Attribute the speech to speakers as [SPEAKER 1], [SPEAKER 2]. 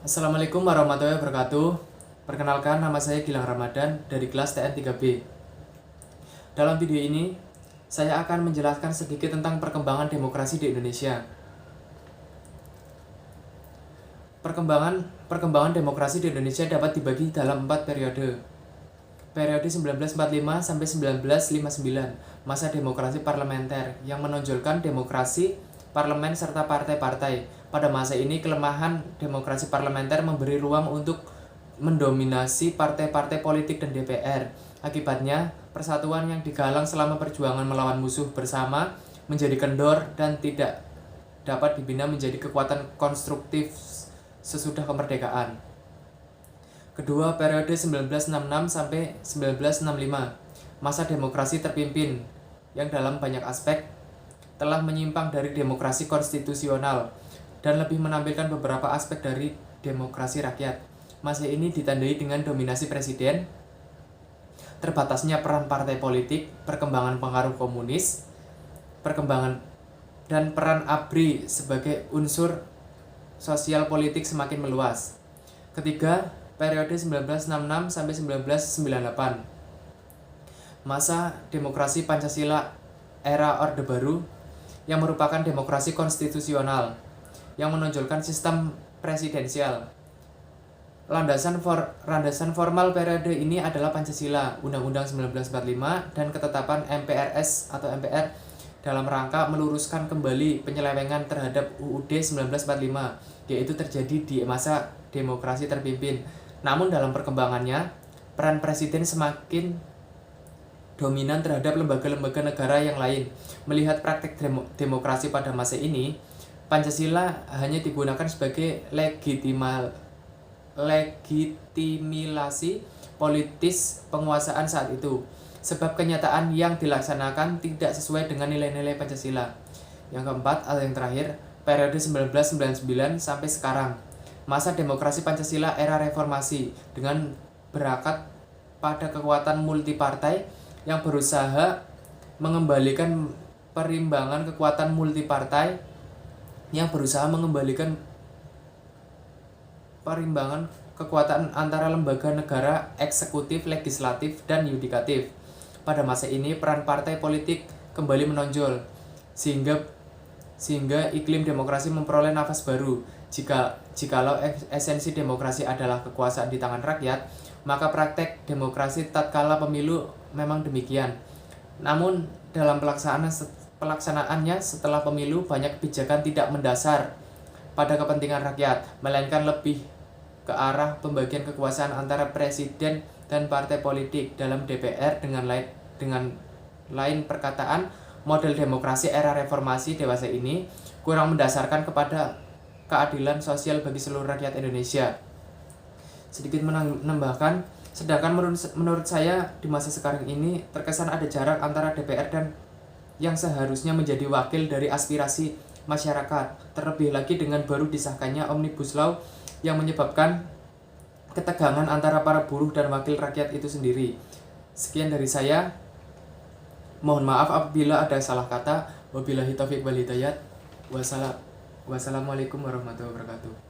[SPEAKER 1] Assalamualaikum warahmatullahi wabarakatuh. Perkenalkan, nama saya Gilang Ramadan dari kelas TN3B. Dalam video ini, saya akan menjelaskan sedikit tentang perkembangan demokrasi di Indonesia. Perkembangan demokrasi di Indonesia dapat dibagi dalam 4 periode. Periode 1945 sampai 1959, masa demokrasi parlementer yang menonjolkan demokrasi parlemen serta partai-partai. Pada masa ini, kelemahan demokrasi parlementer memberi ruang untuk mendominasi partai-partai politik dan DPR. Akibatnya, persatuan yang digalang selama perjuangan melawan musuh bersama menjadi kendor dan tidak dapat dibina menjadi kekuatan konstruktif sesudah kemerdekaan. Kedua, periode 1966 sampai 1965, masa demokrasi terpimpin yang dalam banyak aspek telah menyimpang dari demokrasi konstitusional dan lebih menampilkan beberapa aspek dari demokrasi rakyat. Masa ini ditandai dengan dominasi presiden, terbatasnya peran partai politik, perkembangan pengaruh komunis, dan peran ABRI sebagai unsur sosial politik semakin meluas. Ketiga, periode 1966 sampai 1998. Masa demokrasi Pancasila era Orde Baru yang merupakan demokrasi konstitusional yang menonjolkan sistem presidensial. Landasan formal periode ini adalah Pancasila, Undang-Undang 1945, dan ketetapan MPRS atau MPR dalam rangka meluruskan kembali penyelewengan terhadap UUD 1945, yaitu terjadi di masa demokrasi terpimpin. Namun dalam perkembangannya, peran presiden semakin dominan terhadap lembaga-lembaga negara yang lain. Melihat praktek demokrasi pada masa ini, Pancasila hanya digunakan sebagai legitimasi politis penguasaan saat itu, sebab kenyataan yang dilaksanakan tidak sesuai dengan nilai-nilai Pancasila. Yang keempat atau yang terakhir, periode 1999 sampai sekarang, masa demokrasi Pancasila era reformasi dengan berakat pada kekuatan multipartai yang berusaha mengembalikan perimbangan kekuatan multipartai perimbangan kekuatan antara lembaga negara eksekutif, legislatif, dan yudikatif. Pada masa ini, peran partai politik kembali menonjol, sehingga iklim demokrasi memperoleh nafas baru. Jikalau esensi demokrasi adalah kekuasaan di tangan rakyat, maka praktek demokrasi tatkala pemilu memang demikian. Namun, dalam pelaksanaannya setelah pemilu, banyak kebijakan tidak mendasar pada kepentingan rakyat, melainkan lebih ke arah pembagian kekuasaan antara presiden dan partai politik dalam DPR. Dengan lain perkataan, model demokrasi era reformasi dewasa ini kurang mendasarkan kepada keadilan sosial bagi seluruh rakyat Indonesia. Sedikit menambahkan, sedangkan menurut saya di masa sekarang ini terkesan ada jarak antara DPR dan yang seharusnya menjadi wakil dari aspirasi masyarakat, terlebih lagi dengan baru disahkannya Omnibus Law yang menyebabkan ketegangan antara para buruh dan wakil rakyat itu sendiri. Sekian dari saya. Mohon maaf apabila ada salah kata. Wabillahi taufiq wal hidayah. Wassalamualaikum warahmatullahi wabarakatuh.